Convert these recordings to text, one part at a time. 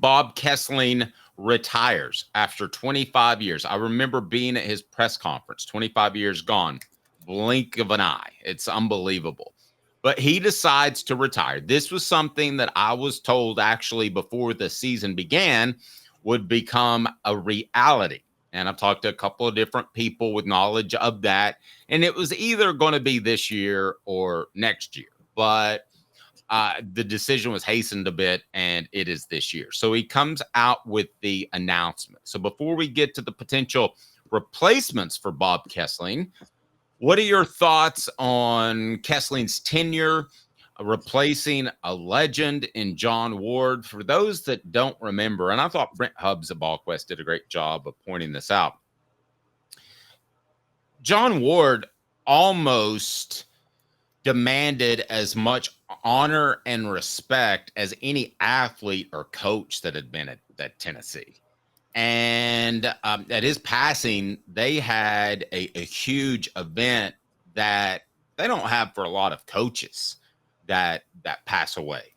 Bob Kesling retires after 25 years. I remember being at his press conference, 25 years gone, blink of an eye. It's unbelievable. But he decides to retire. This was something that I was told actually before the season began would become a reality. And I've talked to a couple of different people with knowledge of that. And it was either going to be this year or next year. But the decision was hastened a bit, and it is this year. So he comes out with the announcement. So before we get to the potential replacements for Bob Kesling, what are your thoughts on Kesling's tenure, replacing a legend in John Ward? For those that don't remember, and I thought Brent Hubbs of BallQuest did a great job of pointing this out, John Ward almost demanded as much honor and respect as any athlete or coach that had been at Tennessee. And at his passing, they had a huge event that they don't have for a lot of coaches that pass away.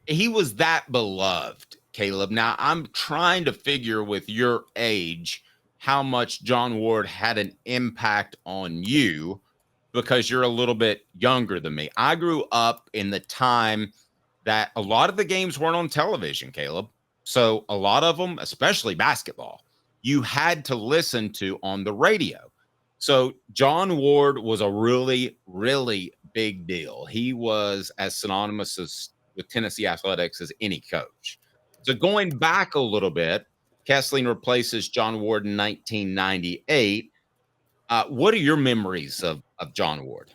He was that beloved, Caleb. Now, I'm trying to figure with your age how much John Ward had an impact on you, because you're a little bit younger than me. I grew up in the time that a lot of the games weren't on television, Caleb. So a lot of them, especially basketball, you had to listen to on the radio. So John Ward was a really, really big deal. He was as synonymous with Tennessee athletics as any coach. So going back a little bit, Kesling replaces John Ward in 1998. What are your memories of John Ward?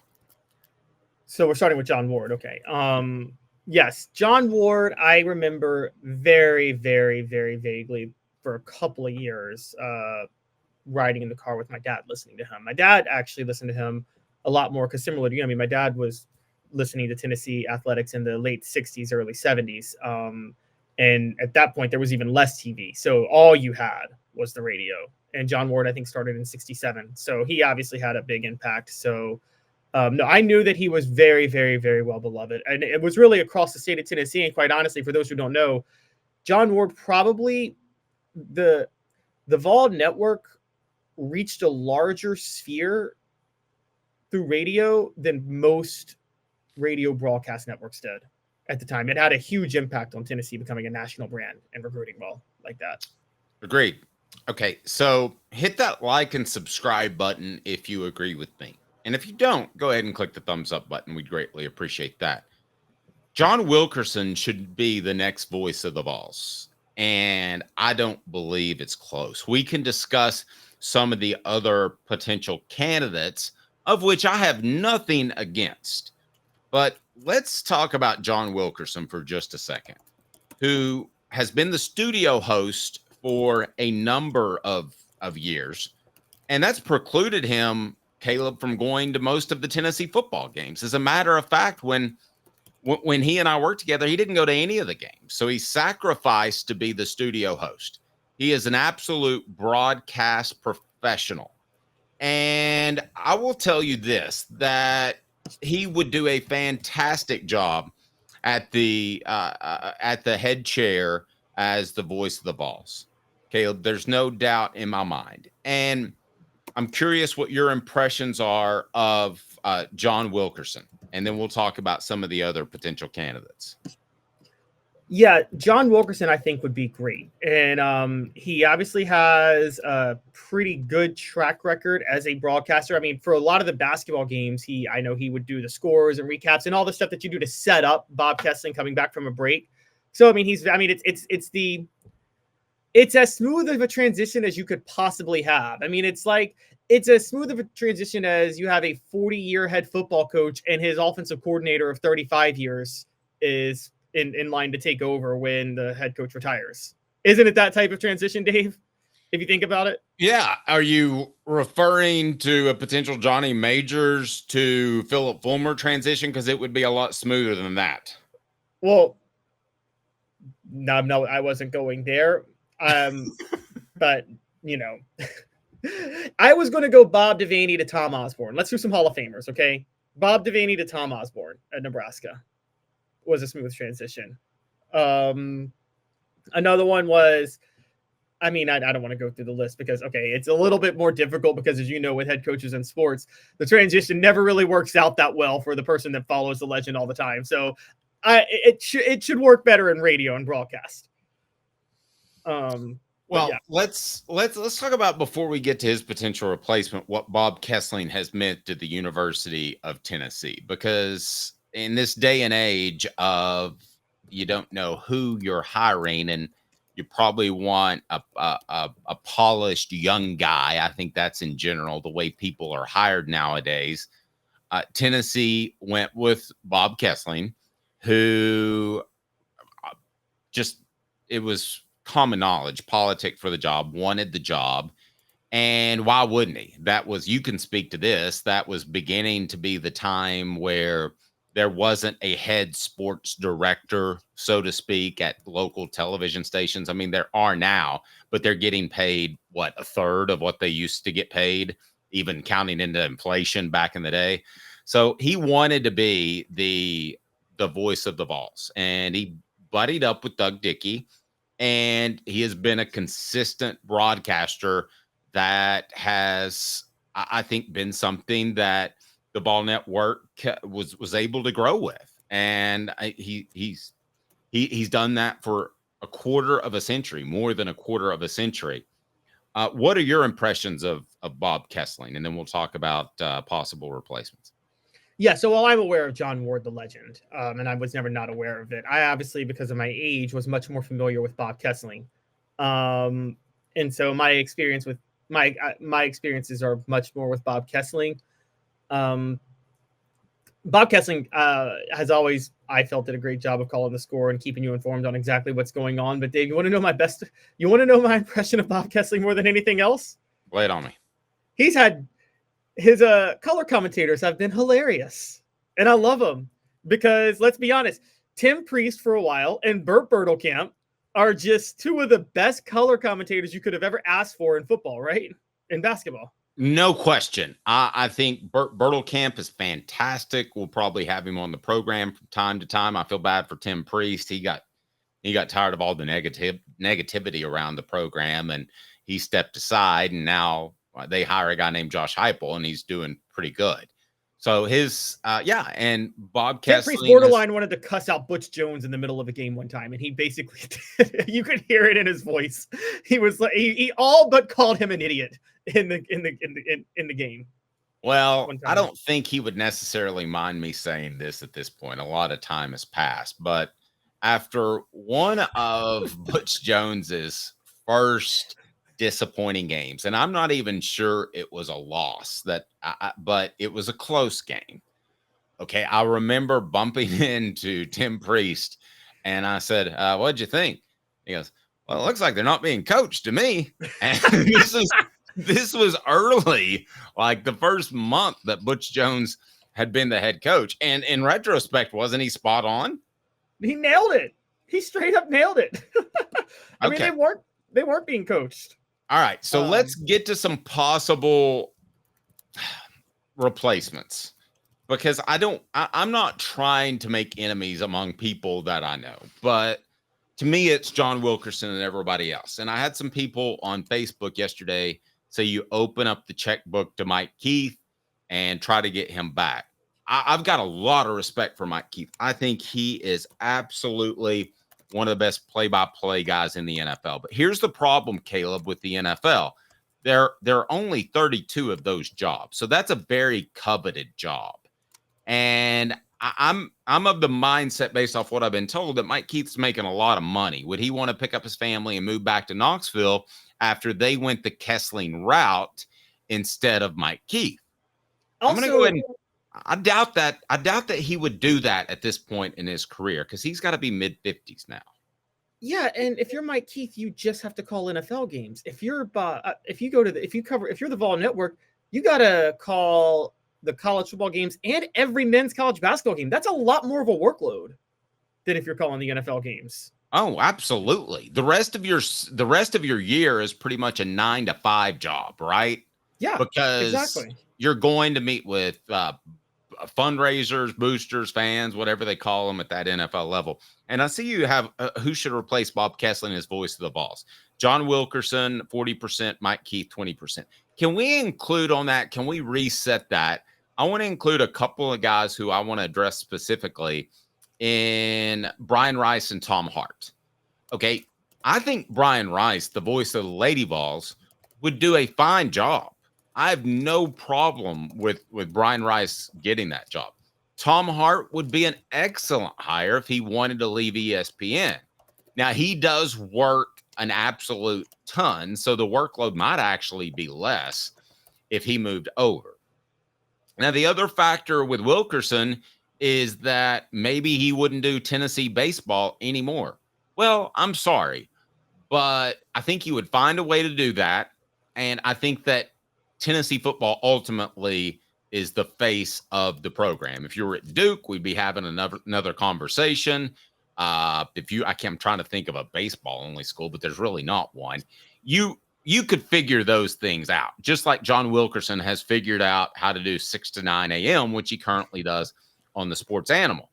So we're starting with John Ward. Okay. Yes, John Ward, I remember very, very, very vaguely for a couple of years riding in the car with my dad, listening to him. My dad actually listened to him a lot more because similar to you, I mean, my dad was listening to Tennessee athletics in the late 60s, early 70s. And at that point, there was even less TV. So all you had was the radio. And John Ward, I think, started in 67. So he obviously had a big impact. So no, I knew that he was very, very, very well beloved. And it was really across the state of Tennessee. And quite honestly, for those who don't know, John Ward, probably the Vol network reached a larger sphere through radio than most radio broadcast networks did at the time. It had a huge impact on Tennessee becoming a national brand and recruiting well like that. Agreed. Okay, so hit that like and subscribe button if you agree with me. And if you don't, go ahead and click the thumbs up button. We'd greatly appreciate that. John Wilkerson should be the next voice of the Vols, and I don't believe it's close. We can discuss some of the other potential candidates, of which I have nothing against. But let's talk about John Wilkerson for just a second, who has been the studio host for a number of years, and that's precluded him, Caleb, from going to most of the Tennessee football games. As a matter of fact, when he and I worked together, he didn't go to any of the games. So he sacrificed to be the studio host. He is an absolute broadcast professional. And I will tell you this, that he would do a fantastic job at the head chair as the voice of the Vols. Caleb, there's no doubt in my mind. And I'm curious what your impressions are of John Wilkerson, and then we'll talk about some of the other potential candidates. Yeah, John Wilkerson, I think, would be great. And he obviously has a pretty good track record as a broadcaster. I mean, for a lot of the basketball games, I know he would do the scores and recaps and all the stuff that you do to set up Bob Kesling coming back from a break. So, I mean, it's as smooth of a transition as you could possibly have. I mean, it's as smooth of a transition as you have a 40-year head football coach and his offensive coordinator of 35 years is in line to take over when the head coach retires. Isn't it that type of transition, Dave? If you think about it? Yeah. Are you referring to a potential Johnny Majors to Philip Fulmer transition? Because it would be a lot smoother than that. Well, no, I wasn't going there. But, you know, I was going to go Bob Devaney to Tom Osborne. Let's do some Hall of Famers, okay? Bob Devaney to Tom Osborne at Nebraska was a smooth transition. Another one was, I mean, I don't want to go through the list because, okay, it's a little bit more difficult because, as you know, with head coaches in sports, the transition never really works out that well for the person that follows the legend all the time. So it should work better in radio and broadcast. Well, yeah. let's talk about, before we get to his potential replacement, what Bob Kesling has meant to the University of Tennessee. Because in this day and age of, you don't know who you're hiring, and you probably want a polished young guy. I think that's in general the way people are hired nowadays. Tennessee went with Bob Kesling, who it was common knowledge, politic for the job, wanted the job. And why wouldn't he? That was, you can speak to this, that was beginning to be the time where there wasn't a head sports director, so to speak, at local television stations. I mean, there are now, but they're getting paid, what, a third of what they used to get paid, even counting into inflation back in the day. So he wanted to be the voice of the Vols, and he buddied up with Doug Dickey, and he has been a consistent broadcaster that has, I think, been something that the Ball Network was able to grow with. And he's done that for a quarter of a century, more than a quarter of a century. What are your impressions of Bob Kesling? And then we'll talk about possible replacements. Yeah, so while I'm aware of John Ward, the legend, and I was never not aware of it, I obviously, because of my age, was much more familiar with Bob Kesling. And so my experience with my experiences are much more with Bob Kesling. Bob Kesling has always, I felt, did a great job of calling the score and keeping you informed on exactly what's going on. But Dave, you want to know my impression of Bob Kesling more than anything else? Lay it on me. He's had his color commentators have been hilarious, and I love them because, let's be honest, Tim Priest for a while and Burt Bertelkamp are just two of the best color commentators you could have ever asked for in football, right? In basketball. No question. I think Burt Bertelkamp is fantastic. We'll probably have him on the program from time to time. I feel bad for Tim Priest. He got tired of all the negativity around the program, and he stepped aside, and now they hire a guy named Josh Heupel, and he's doing pretty good. So his, and Bob Kesling. Priest borderline wanted to cuss out Butch Jones in the middle of a game one time, and he basically, you could hear it in his voice. He was like, he all but called him an idiot in the game. Well, I don't think he would necessarily mind me saying this at this point. A lot of time has passed, but after one of Butch Jones's first disappointing games, and I'm not even sure it was a loss, but it was a close game. Okay, I remember bumping into Tim Priest, and I said, "What'd you think?" He goes, "Well, it looks like they're not being coached to me." And this was early, like the first month that Butch Jones had been the head coach. And in retrospect, wasn't he spot on? He nailed it. He straight up nailed it. I mean, they weren't being coached. All right, so let's get to some possible replacements, because I'm not trying to make enemies among people that I know, but to me, it's John Wilkerson and everybody else. And I had some people on Facebook yesterday say you open up the checkbook to Mike Keith and try to get him back. I've got a lot of respect for Mike Keith. I think he is absolutely one of the best play-by-play guys in the NFL. But here's the problem, Caleb, with the NFL. There are only 32 of those jobs. So that's a very coveted job. And I'm of the mindset, based off what I've been told, that Mike Keith's making a lot of money. Would he want to pick up his family and move back to Knoxville after they went the Kesling route instead of Mike Keith? Also, I'm going to go ahead and I doubt that he would do that at this point in his career, because he's got to be mid-50s now. Yeah, and if you're Mike Keith, you just have to call NFL games. If you're the Vol Network, you got to call the college football games and every men's college basketball game. That's a lot more of a workload than if you're calling the NFL games. Oh, absolutely. The rest of your year is pretty much a 9-to-5 job, right? Yeah, because exactly. You're going to meet with fundraisers, boosters, fans, whatever they call them at that NFL level. And I see you have who should replace Bob Kesling as voice of the Vols. John Wilkerson, 40%, Mike Keith, 20%. Can we include on that? Can we reset that? I want to include a couple of guys who I want to address specifically in Brian Rice and Tom Hart. Okay. I think Brian Rice, the voice of the Lady Vols, would do a fine job. I have no problem with Brian Rice getting that job. Tom Hart would be an excellent hire if he wanted to leave ESPN. Now, he does work an absolute ton, so the workload might actually be less if he moved over. Now, the other factor with Wilkerson is that maybe he wouldn't do Tennessee baseball anymore. Well, I'm sorry, but I think he would find a way to do that. And I think that Tennessee football ultimately is the face of the program. If you were at Duke, we'd be having another conversation. I'm trying to think of a baseball only school, but there's really not one. You could figure those things out, just like John Wilkerson has figured out how to do 6 to 9 a.m., which he currently does on the Sports Animal.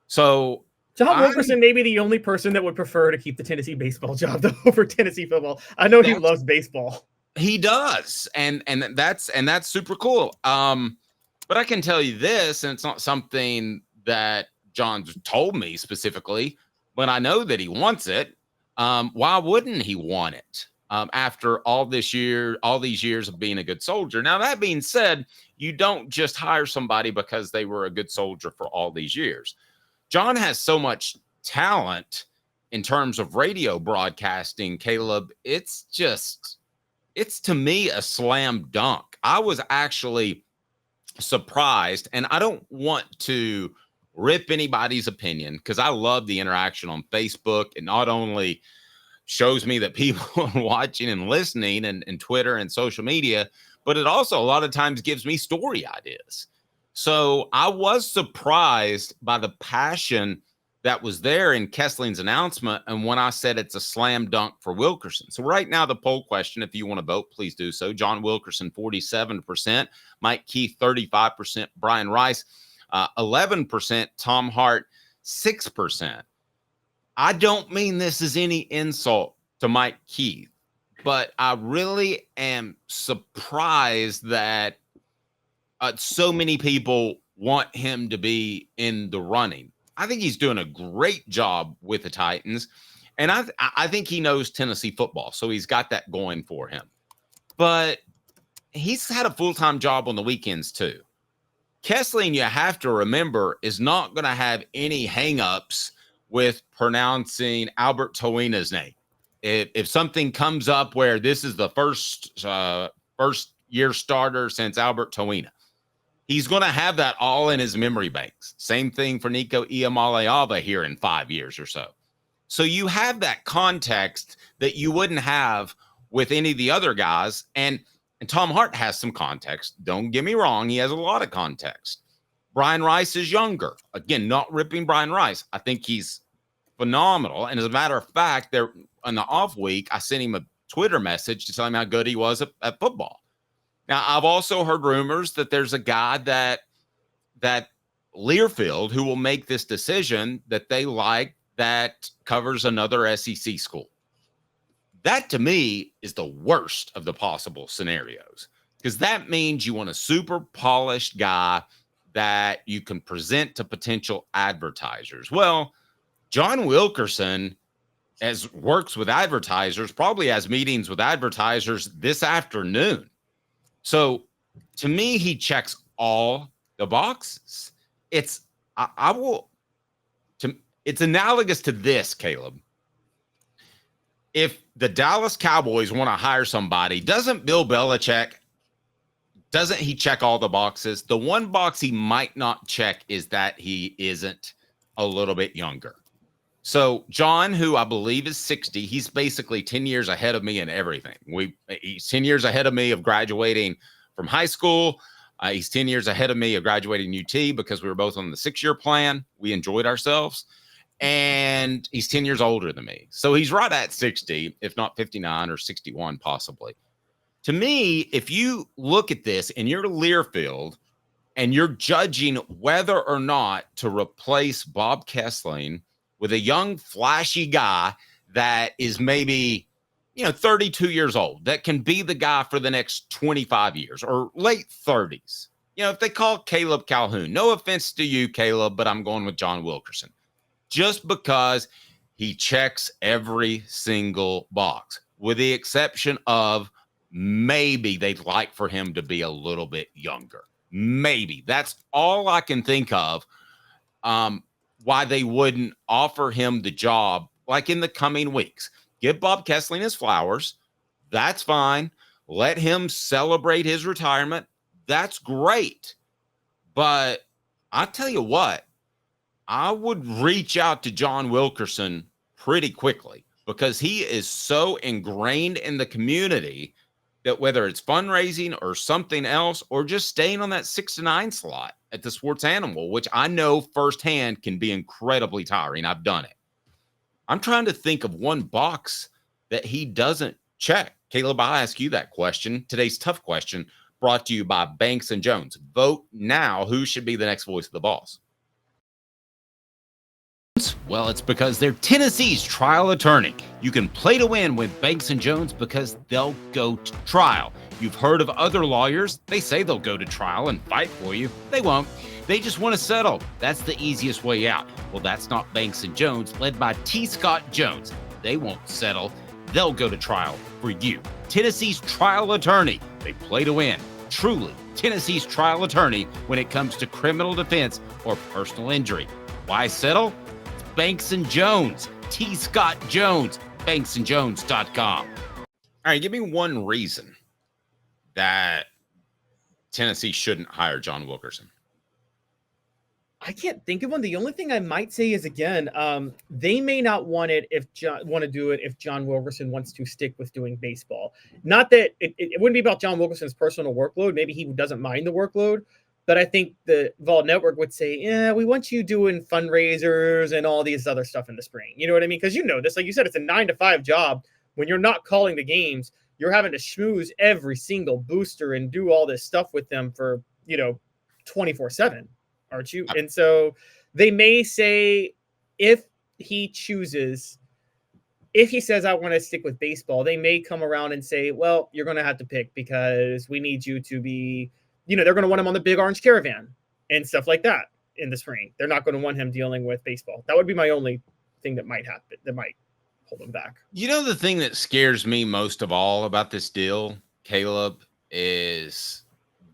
So John Wilkerson may be the only person that would prefer to keep the Tennessee baseball job over Tennessee football. I know he loves baseball. He does, and that's super cool. But I can tell you this, and it's not something that John's told me specifically, but I know that he wants it. Why wouldn't he want it after all these years of being a good soldier? Now, that being said, you don't just hire somebody because they were a good soldier for all these years. John has so much talent in terms of radio broadcasting, Caleb. It's to me a slam dunk. I was actually surprised, and I don't want to rip anybody's opinion because I love the interaction on Facebook. It not only shows me that people are watching and listening and Twitter and social media, but it also a lot of times gives me story ideas. So I was surprised by the passion that was there in Kesling's announcement. And when I said it's a slam dunk for Wilkerson. So right now, the poll question, if you want to vote, please do so. John Wilkerson, 47%, Mike Keith, 35%, Brian Rice, 11%, Tom Hart, 6%. I don't mean this as any insult to Mike Keith, but I really am surprised that so many people want him to be in the running. I think he's doing a great job with the Titans, and I think he knows Tennessee football, so he's got that going for him. But he's had a full-time job on the weekends too. Kesling, you have to remember, is not going to have any hang-ups with pronouncing Albert Tawina's name. If something comes up where this is the first year starter since Albert Tawina, he's going to have that all in his memory banks. Same thing for Nico Iamaleava here in 5 years or so. So you have that context that you wouldn't have with any of the other guys. And Tom Hart has some context. Don't get me wrong. He has a lot of context. Brian Rice is younger. Again, not ripping Brian Rice. I think he's phenomenal. And as a matter of fact, there on the off week, I sent him a Twitter message to tell him how good he was at football. Now, I've also heard rumors that there's a guy that Learfield who will make this decision that they like that covers another SEC school. That, to me, is the worst of the possible scenarios because that means you want a super polished guy that you can present to potential advertisers. Well, John Wilkerson works with advertisers, probably has meetings with advertisers this afternoon. So to me, he checks all the boxes. It's analogous to this, Caleb. If the Dallas Cowboys want to hire somebody, doesn't Bill Belichick, doesn't he check all the boxes? The one box he might not check is that he isn't a little bit younger. So John, who I believe is 60, he's basically 10 years ahead of me in everything. He's 10 years ahead of me of graduating from high school. He's 10 years ahead of me of graduating UT because we were both on the 6-year plan. We enjoyed ourselves. And he's 10 years older than me. So he's right at 60, if not 59 or 61 possibly. To me, if you look at this and you're Learfield, and you're judging whether or not to replace Bob Kesling with a young, flashy guy that is maybe, 32 years old, that can be the guy for the next 25 years or late 30s. If they call Caleb Calhoun, no offense to you, Caleb, but I'm going with John Wilkerson, just because he checks every single box, with the exception of maybe they'd like for him to be a little bit younger. Maybe that's all I can think of. Why they wouldn't offer him the job like in the coming weeks. Give Bob Kesling his flowers. That's fine. Let him celebrate his retirement. That's great. But I tell you what, I would reach out to John Wilkerson pretty quickly, because he is so ingrained in the community that whether it's fundraising or something else, or just staying on that 6 to 9 slot at the Sports Animal, which I know firsthand can be incredibly tiring. I've done it. I'm trying to think of one box that he doesn't check. Caleb, I'll ask you that question. Today's tough question, brought to you by Banks and Jones. Vote now. Who should be the next voice of the Vols? Well, it's because they're Tennessee's trial attorney. You can play to win with Banks and Jones because they'll go to trial. You've heard of other lawyers. They say they'll go to trial and fight for you. They won't. They just want to settle. That's the easiest way out. Well, that's not Banks and Jones, led by T. Scott Jones. They won't settle. They'll go to trial for you. Tennessee's trial attorney. They play to win. Truly, Tennessee's trial attorney when it comes to criminal defense or personal injury. Why settle? Banks and Jones, T. Scott Jones, banksandjones.com. All right, give me one reason that Tennessee shouldn't hire John Wilkerson. I can't think of one. The only thing I might say is, again, they may not want to do it if John Wilkerson wants to stick with doing baseball. Not that it wouldn't be about John Wilkerson's personal workload. Maybe he doesn't mind the workload. But I think the Vol Network would say, yeah, we want you doing fundraisers and all these other stuff in the spring. You know what I mean? Because this, like you said, it's a 9 to 5 job. When you're not calling the games, you're having to schmooze every single booster and do all this stuff with them for, 24/7, aren't you? And so they may say, if he says, I want to stick with baseball, they may come around and say, well, you're going to have to pick because we need you to be, they're going to want him on the Big Orange Caravan and stuff like that in the spring. They're not going to want him dealing with baseball. That would be my only thing that might happen, that might hold him back. The thing that scares me most of all about this deal, Caleb, is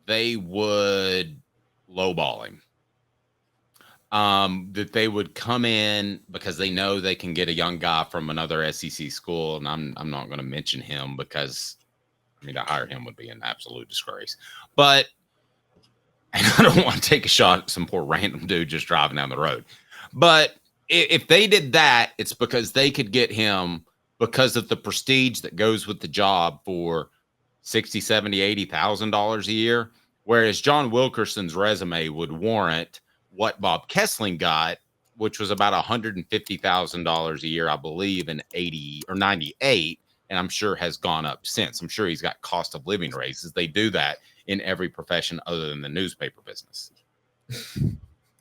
they would lowball him. That they would come in because they know they can get a young guy from another SEC school. And I'm not going to mention him because, to hire him would be an absolute disgrace. But and I don't want to take a shot at some poor random dude just driving down the road. But if they did that, it's because they could get him because of the prestige that goes with the job for $60,000, $70,000, $80,000 a year. Whereas John Wilkerson's resume would warrant what Bob Kesling got, which was about $150,000 a year, I believe, in 80 or 98. And I'm sure has gone up since. I'm sure he's got cost of living raises. They do that in every profession other than the newspaper business.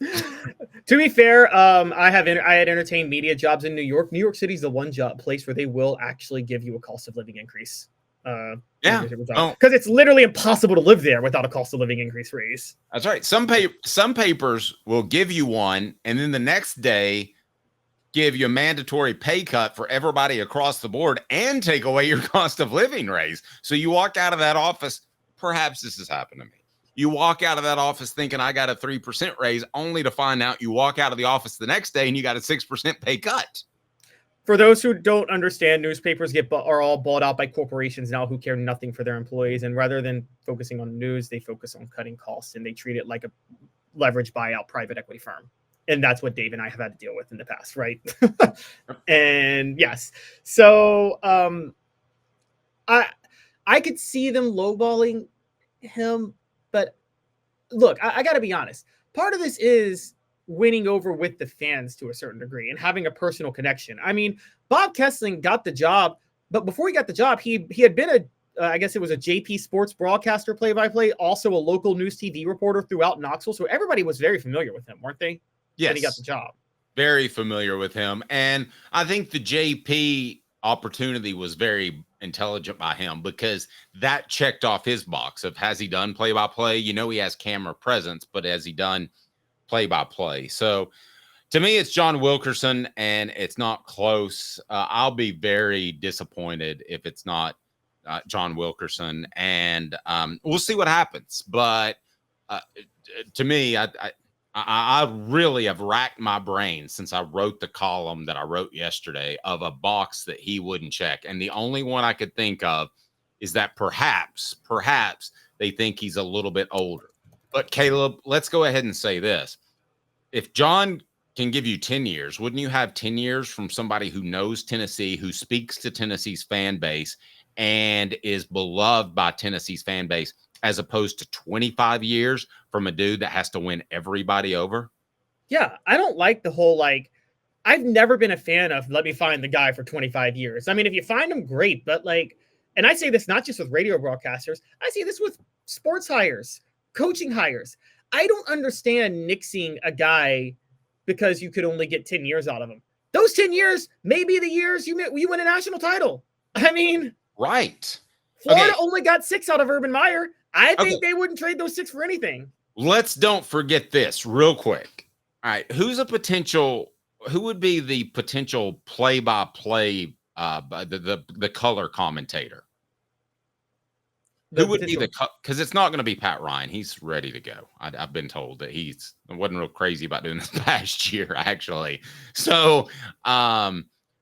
To be fair, I had entertained media jobs in New York. New York City is the one place where they will actually give you a cost of living increase. Because it's literally impossible to live there without a cost of living increase raise. That's right. Some papers will give you one, and then the next day give you a mandatory pay cut for everybody across the board and take away your cost of living raise. So you walk out of that office, perhaps this has happened to me. You walk out of that office thinking I got a 3% raise, only to find out you walk out of the office the next day and you got a 6% pay cut. For those who don't understand, newspapers are all bought out by corporations now who care nothing for their employees. And rather than focusing on news, they focus on cutting costs, and they treat it like a leverage buyout private equity firm. And that's what Dave and I have had to deal with in the past, right? And yes. So I could see them lowballing him. But look, I got to be honest. Part of this is winning over with the fans to a certain degree and having a personal connection. I mean, Bob Kesling got the job, but before he got the job, he had been I guess it was a JP Sports broadcaster play-by-play, also a local news TV reporter throughout Knoxville. So everybody was very familiar with him, weren't they? Yes. When he got the job. Very familiar with him. And I think the JP opportunity was very intelligent by him because that checked off his box of, has he done play-by-play? You know, he has camera presence, but has he done play-by-play? So to me, it's John Wilkerson, and it's not close. I'll be very disappointed if it's not John Wilkerson, and we'll see what happens. But to me, I really have racked my brain since I wrote the column that I wrote yesterday of a box that he wouldn't check. And the only one I could think of is that perhaps they think he's a little bit older. But Caleb, let's go ahead and say this. If John can give you 10 years, wouldn't you have 10 years from somebody who knows Tennessee, who speaks to Tennessee's fan base and is beloved by Tennessee's fan base, as opposed to 25 years from a dude that has to win everybody over? Yeah, I don't like the whole, like, I've never been a fan of, let me find the guy for 25 years. I mean, if you find him, great. But like, and I say this not just with radio broadcasters, I see this with sports hires, coaching hires. I don't understand nixing a guy because you could only get 10 years out of him. Those 10 years may be the years you win a national title. I mean, right. Florida only got 6 out of Urban Meyer. I think they wouldn't trade those 6 for anything. Let's don't forget this real quick. All right. Who would be the potential play-by-play, the color commentator? Who would be because it's not going to be Pat Ryan. He's ready to go. I've been told that I wasn't real crazy about doing this past year, actually. So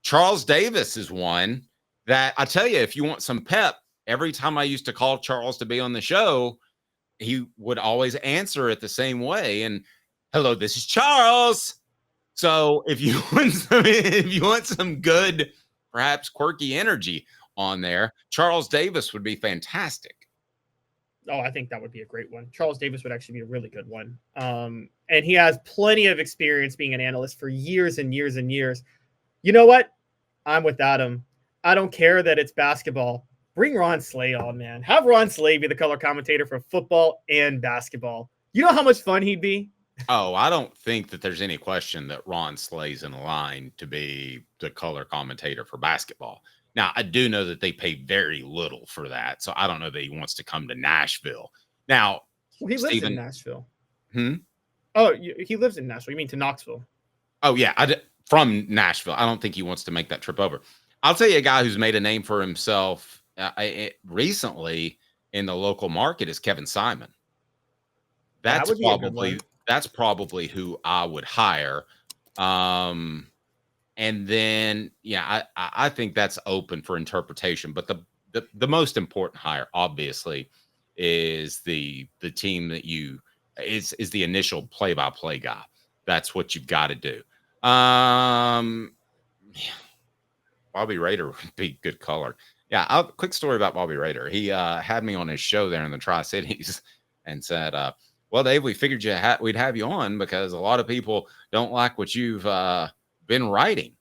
Charles Davis is one that I tell you, if you want some pep, every time I used to call Charles to be on the show, he would always answer it the same way. And hello, this is Charles. So if you want some good, perhaps quirky energy on there, Charles Davis would be fantastic. Oh, I think that would be a great one. Charles Davis would actually be a really good one. And he has plenty of experience being an analyst for years and years and years. You know what? I'm with Adam. I don't care that it's basketball. Bring Ron Slay on, man. Have Ron Slay be the color commentator for football and basketball. You know how much fun he'd be? Oh, I don't think that there's any question that Ron Slay's in line to be the color commentator for basketball. Now, I do know that they pay very little for that, so I don't know that he wants to come to Nashville. Now, he lives in Nashville. Hmm? Oh, he lives in Nashville. You mean to Knoxville? Oh, yeah, from Nashville. I don't think he wants to make that trip over. I'll tell you a guy who's made a name for himself recently in the local market is Kevin Simon. That's probably who I would hire. And then, yeah, I think that's open for interpretation. But the most important hire, obviously, is the team that is the initial play-by-play guy. That's what you've got to do. Bobby Rader would be good color. Yeah, quick story about Bobby Rader. He had me on his show there in the Tri-Cities and said, well, Dave, we figured we'd have you on because a lot of people don't like what you've been writing.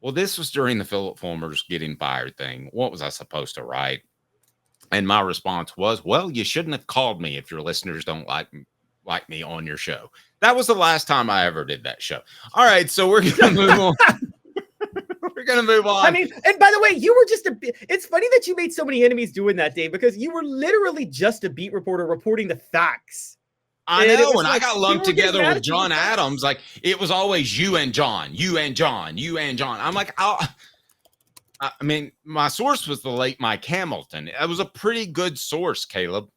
Well, this was during the Philip Fulmer's getting fired thing. What was I supposed to write? And my response was, well, you shouldn't have called me if your listeners don't like me on your show. That was the last time I ever did that show. All right, so we're going to move on. We're going to move on. I mean, and by the way, you were just it's funny that you made so many enemies doing that, Dave, because you were literally just a beat reporter reporting the facts. I know, and I got lumped together with John Adams. Like, it was always you and John, you and John, you and John. I'm like, I mean, my source was the late Mike Hamilton. It was a pretty good source, Caleb.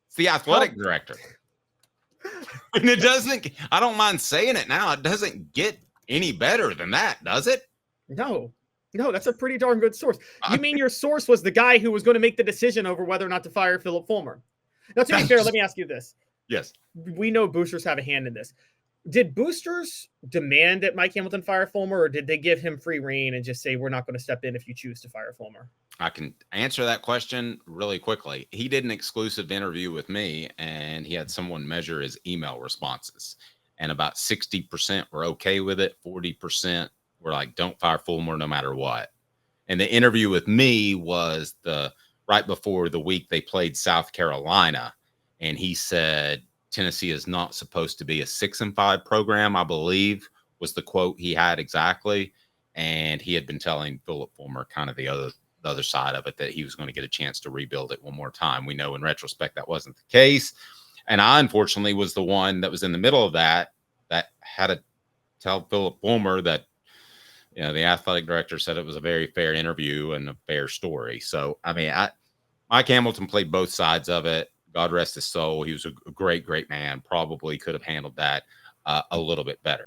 It's the athletic director. And it doesn't, I don't mind saying it now, it doesn't get any better than that, does it? No, that's a pretty darn good source. You mean your source was the guy who was going to make the decision over whether or not to fire Philip Fulmer? Now, to be fair, let me ask you this. Yes. We know boosters have a hand in this. Did boosters demand that Mike Hamilton fire Fulmer, or did they give him free reign and just say, we're not going to step in if you choose to fire Fulmer? I can answer that question really quickly. He did an exclusive interview with me, and he had someone measure his email responses. And about 60% were okay with it. 40% were like, don't fire Fulmer no matter what. And the interview with me was the right before the week they played South Carolina, and he said Tennessee is not supposed to be a 6-5 program, I believe was the quote he had exactly. And he had been telling Philip Fulmer kind of the other side of it, that he was going to get a chance to rebuild it one more time. We know in retrospect that wasn't the case. And I, unfortunately, was the one that was in the middle of that had to tell Philip Fulmer that, you know, the athletic director said it was a very fair interview and a fair story. So, I mean, Mike Hamilton played both sides of it. God rest his soul. He was a great, great man. Probably could have handled that a little bit better.